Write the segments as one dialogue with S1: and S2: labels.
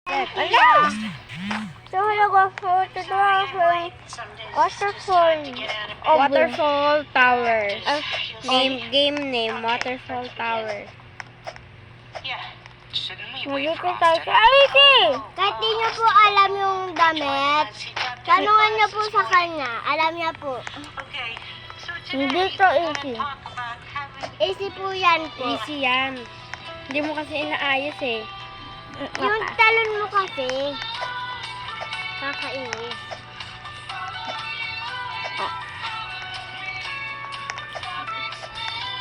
S1: Ala! So, hello guys. Ito ang waterfall.
S2: Waterfall Tower. Game name, Waterfall Tower.
S1: Magiging tayo sa IT! Kahit di niyo po alam yung damit, tanungan niyo po sa kanya. Alam niya po. Hindi to easy. Easy po yan po.
S2: Easy yan. Hindi mo kasi inaayos eh.
S1: Yung talon mo kasi, kakainis.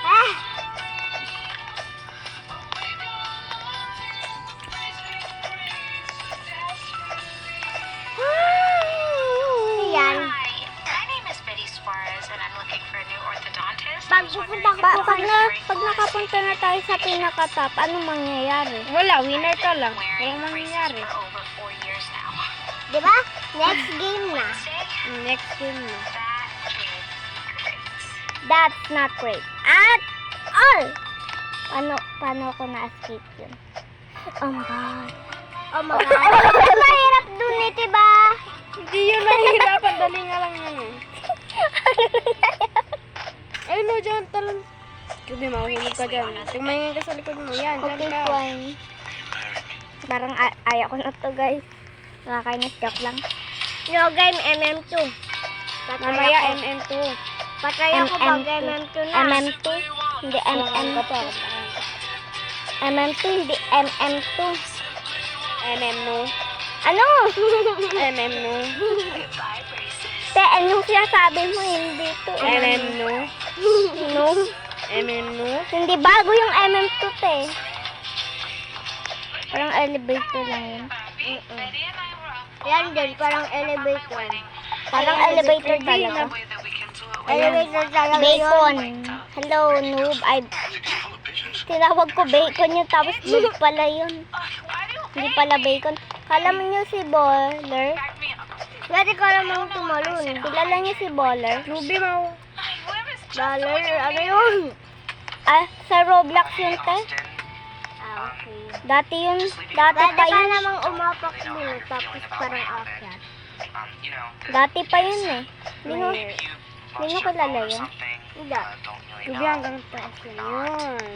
S1: Ah! Yan. Pag nakapunta na tayo sa pinaka-top, anong mangyayari?
S2: Wala, winner ka lang. Walang mangyayari.
S1: Diba? Next game na.
S2: Next game na.
S1: That's not great. At all! Paano ko na-escape yun? Oh my God. Oh my God. Mahirap dun eh, diba?
S2: Hindi yun mahirapan. Dali nga lang yun eh. Ay, no, dyan, talon. Hindi, makuhulog ka dyan. Tingnan ka sa likod mo. Yan, dyan
S1: Okay,
S2: ka.
S1: fine. Parang ayaw ko na to, guys. Nakakainis, joke lang. No, game MM2.
S2: Mamaya MM2.
S1: Patry ako pag MM2 na. MM2? Hindi MM2. MM2, hindi MM2.
S2: MM no.
S1: Ano?
S2: MM no.
S1: Te, anong sinasabi mo? Hindi to.
S2: MM no.
S1: No.
S2: MM no.
S1: Hindi bago yung MM2, te. Parang elevator lang yun. Yan din, parang elevator. Parang elevator talaga. Elevator talaga Bacon. Hello, noob. Tinawag ko bacon yun, tapos noob pala yun. Hindi pala bacon. Kala mo niyo si Baller? Dati kala mo tumalon. Kilala niyo si Baller?
S2: Ruby mo.
S1: Baller? Ano yun? Sa Roblox yun, te? Okay. Dati pa yun. Namang umapak dun, tapos parang akyat. Dati pa yun eh. Hindi mo kilala yun? Hindi.
S2: Ruby hanggang taas yun.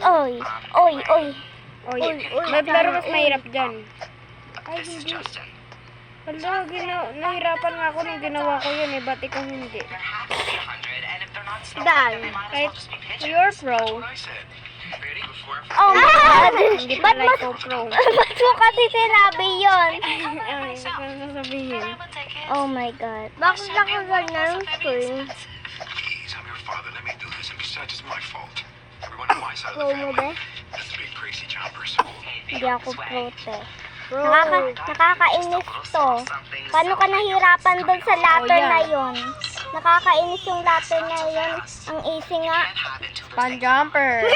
S1: Oy! Oy! Oy!
S2: Oy, may laro mas mahirap dyan. Ay, hindi. Hala, nahirapan nga ako nung ginawa ko yun eh. Ba't ikaw hindi?
S1: Daan.
S2: Kahit you're pro.
S1: Oh my God!
S2: Hindi pala ikaw pro.
S1: Ba't mo kasi sinabi yun?
S2: Ay, ano sabihin?
S1: Oh my God. Bakit nakaganyan yung screen?
S3: Please, I'm your father. Let me do this. And besides, it's my fault. Everyone on my side of
S1: Pro
S3: the
S1: mo
S3: family.
S1: ba?
S3: That's the big crazy jumpers.
S1: Hindi ako pro, te. Nakakainis to. Paano ka nahirapan doon sa ladder na yun? Nakakainis yung ladder na yun. Ang easy nga.
S2: Pan jumper.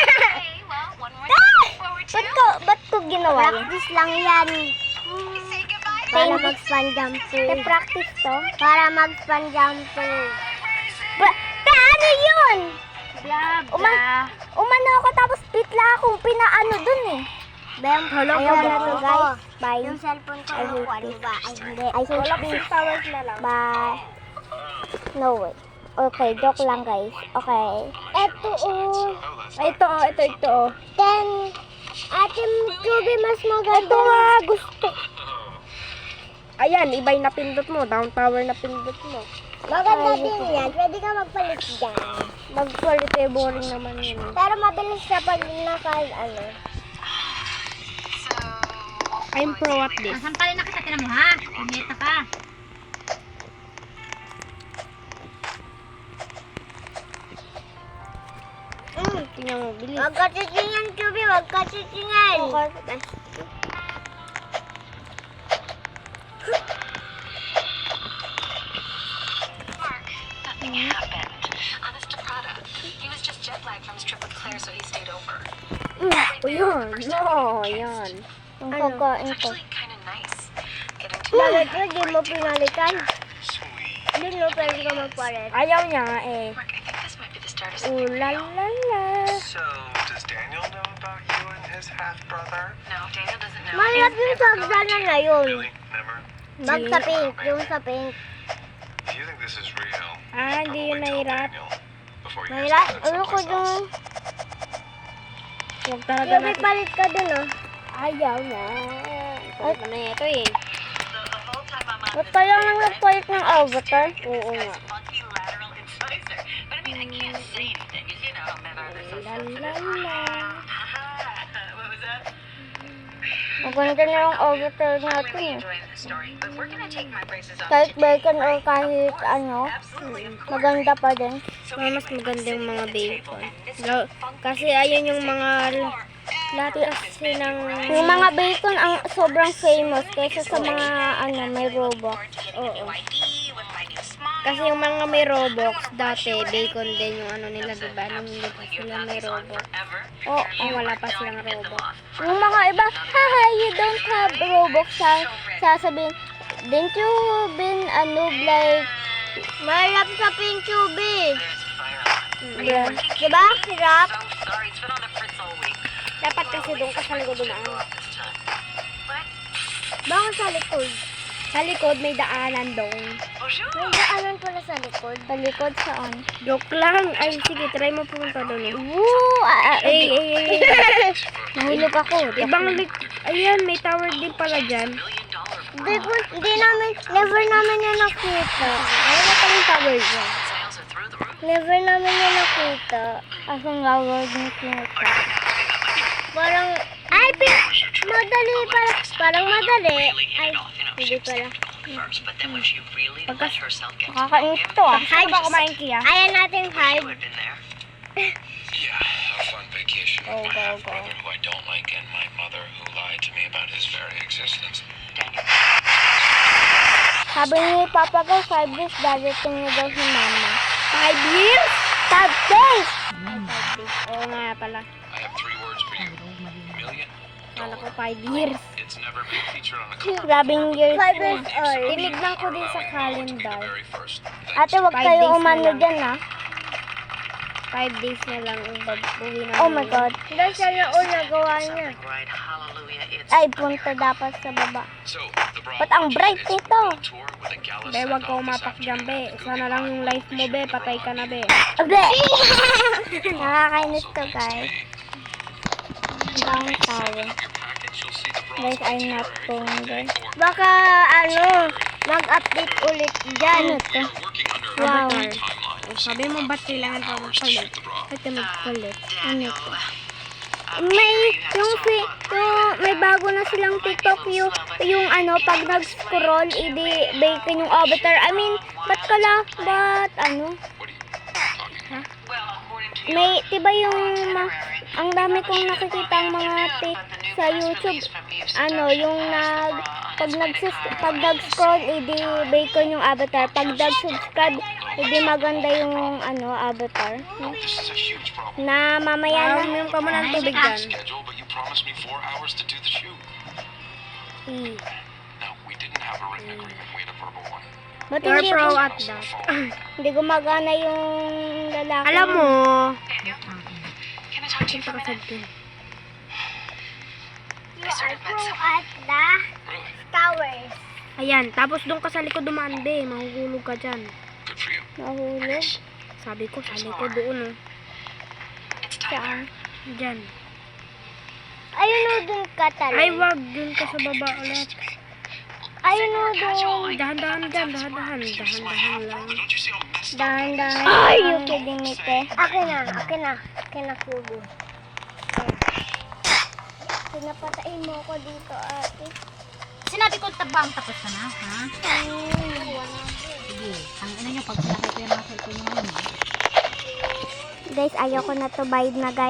S1: Ba't ko ginawa yun? Practice lang yan. Para mag-span jumper. Practice to? Para mag-span jumper. Ano yun? Umano ako tapos bitla akong pinaano dun eh. Ayaw na to guys. Bye. Yung cellphone ko, ano ba? Ay, hindi. I hate this. Bye. No way. Okay, joke lang guys. Okay. Ito
S2: Ito.
S1: Then, Ate Ruby, mas maganda. Ito nga, gusto.
S2: Ayan, iba'y napindot mo. Down tower napindot mo.
S1: Maganda din yan. Pwede ka magpalit dyan.
S2: Magpalit eh, boring naman yun.
S1: Pero mabilis siya pag
S2: I'm pro at this.
S4: Sampalin na kita, tinan mo ha. Meta ka.
S2: Tingnan mo, bilis.
S1: Huwag ka titingin, Ruby. Huwag ka titingin.
S5: Nothing happened. Honest to product. He was just jet lagged from his trip with Claire, so he stayed over.
S2: Ayan. No, ayan.
S1: Ang kakain ko.
S5: Actually, kind of nice. Getting to
S1: Bakit ko di mo pinalitan?
S3: Sweet.
S1: Hindi mo pwede ka magpalit.
S2: Ayaw niya nga eh.
S5: work. I think this might be the start of something real.
S2: Ooh la la la.
S3: So, does Daniel know about you and his
S5: No, Daniel doesn't know.
S1: Mahirap yung sa hagdanan na yun.
S3: Really? Never?
S1: Mag sa pink, yung sa pink.
S3: If you think this is real,
S2: Hindi yun
S3: probably tell
S2: nahirap.
S3: Daniel before you
S1: Mahirap?
S3: guys
S1: Ano ko
S3: someplace else.
S1: dun?
S2: Huwag talaga
S1: Yung may
S2: natin.
S1: palit ka dun, oh.
S2: Ayaw na. Palit na ito eh.
S1: Ba't ka lang nang nagpalit ng avatar?
S2: Oo nga.
S5: Funky lateral incisor. But I mean, I can't say anything, 'cause you know, men are so sensitive.
S2: Lalala.
S5: What was that?
S1: Maganda na yung avatar
S5: I'm
S1: natin,
S5: really
S1: eh.
S5: enjoying this story, but we're gonna take my braces off
S1: Kahit
S5: today.
S1: bacon or kahit ano,
S5: Absolutely, of course.
S1: maganda pa din.
S2: Mas maganda yung mga bacon. Kasi ayun yung mga lahat kasi ng...
S1: Yung mga bacon ang sobrang famous kaysa sa mga ano, may robot.
S2: Oo. Kasi yung mga may Robux, dati, bacon din yung ano nila, diba? Nung hindi pa sila may Robux.
S1: Oh,
S2: Wala pa silang Robux.
S1: yung mga iba, haha, you don't have Robux, sasabihin, didn't you been a noob like, mahirap sa Pinchubi.
S2: Yeah.
S1: Diba? Hirap?
S5: Sorry, it's been on the fritz all week.
S2: Dapat kasi doon ka sa likod dumaan.
S1: Bakit sa likod?
S2: Sa likod, may daanan doon.
S1: May daanan pala sa likod. Sa likod saan?
S2: Joke lang. Ay, sige, try mo pumunta doon. Eh.
S1: Woo!
S2: Ay.
S1: Nahulog ako.
S2: Ibang ayan, may tower din pala dyan.
S1: Di namin, never namin yan nakita. Ano pa yung tower dyan? Never namin yan nakita. Asang gawag niya kinita. Parang, ay, madali pala. Parang madali. Ay, hindi pala. Nakakainis to ah.
S2: Saan ba kumain kaya?
S1: Ayan natin hide.
S3: Yeah, a fun vacation with my
S2: Go,
S3: half
S2: go.
S3: brother who I don't like and my mother who lied to me about his very existence.
S1: Sabi ni Papa ko, 5 days dadating na daw si Mama.
S2: 5 years?
S1: 5 days!
S2: Oo nga pala.
S3: I have 3 words for you. Million
S2: Kala ko
S3: dollar.
S2: 5 years.
S3: It's never been featured on a cover.
S1: Grabing years 5 years old.
S2: Tinignan ko din sa
S3: Allowing me to be the
S2: calendar.
S3: very first.
S1: Ate, wag
S2: 5
S1: kayo
S2: days na
S1: umano
S2: lang.
S1: dyan ah.
S2: 5 days na lang ang babuwi na.
S1: Oh my God. Dahil siya na una gawa niya.
S5: Right, hallelujah, it's
S1: Ay, punta dapat sa baba.
S3: So, the
S1: Ba't ang bright
S3: is
S1: nito?
S3: world tour with a gala
S2: Be, wag ka
S3: send-off this
S2: umapak dyan, be.
S3: afternoon.
S2: Sana lang yung life mo, be. Patay ka na, be.
S1: Abe! Nakakainis to,
S3: Also, thanks to
S1: guys.
S3: me.
S1: Ang
S3: Page
S1: tawa.
S3: 7 of your package, you'll see the
S1: Guys,
S3: bronze
S1: I'm not
S3: itinerary
S1: going
S3: for
S1: there.
S3: day 4.
S1: Baka, ano, mag-update ulit dyan.
S3: We are working under a
S1: Wow.
S3: tight timeline.
S2: Sabi mo, ba't kailangan pa
S3: Hours to
S2: magpalit?
S3: shoot the bra.
S2: Ba't ka magpalit?
S1: Ano to? May bago na silang TikTok yung ano, pag nag-scroll, bacon yung avatar. I mean, ba't ano?
S3: What are you talking about?
S1: May, diba yung, ang dami kong nakikita mga sa YouTube, ano, yung pag nag-scroll, bacon yung avatar. Pag nag-subscribe, maganda yung, ano, avatar.
S3: This is a huge problem.
S1: Na mamaya na.
S2: Uminom ka muna ng tubig dyan.
S3: Schedule, but you promised me 4 hours to do the shoot. No, we didn't have a written agreement. We had a verbal one.
S1: Ba't
S2: You're
S1: hindi,
S2: pro
S1: ako-
S2: at that.
S1: hindi gumagana yung lalaki?
S2: Alam mo,
S5: Can I talk to you for a minute?
S1: You are pro at the towers.
S2: ayan, tapos doon ka sa likod dumaan, be. Mahuhulog ka dyan.
S3: Good for you.
S1: Nahulog.
S2: Sabi ko, sa likod doon, oh.
S5: It's time.
S1: Saan?
S2: Dyan.
S1: Ayun o, dun ka talaga.
S2: Ay, wag. Doon ka sa baba ulit.
S1: Ayun o, dun.
S2: Dahan-dahan dyan, dahan-dahan. Dahan-dahan lang.
S3: But don't you see how messed up
S1: Dahan-dahan. Are you kidding me, te? Akin na, kubo. Pinapatayin mo ako dito, ate.
S4: Sinabi ko tabang tapos ka na, ha? Sige, ang ina nyo, pag nakita ko yung mga cellphone nyo ngayon,
S1: Guys, ayaw ko na to bayad na, guys.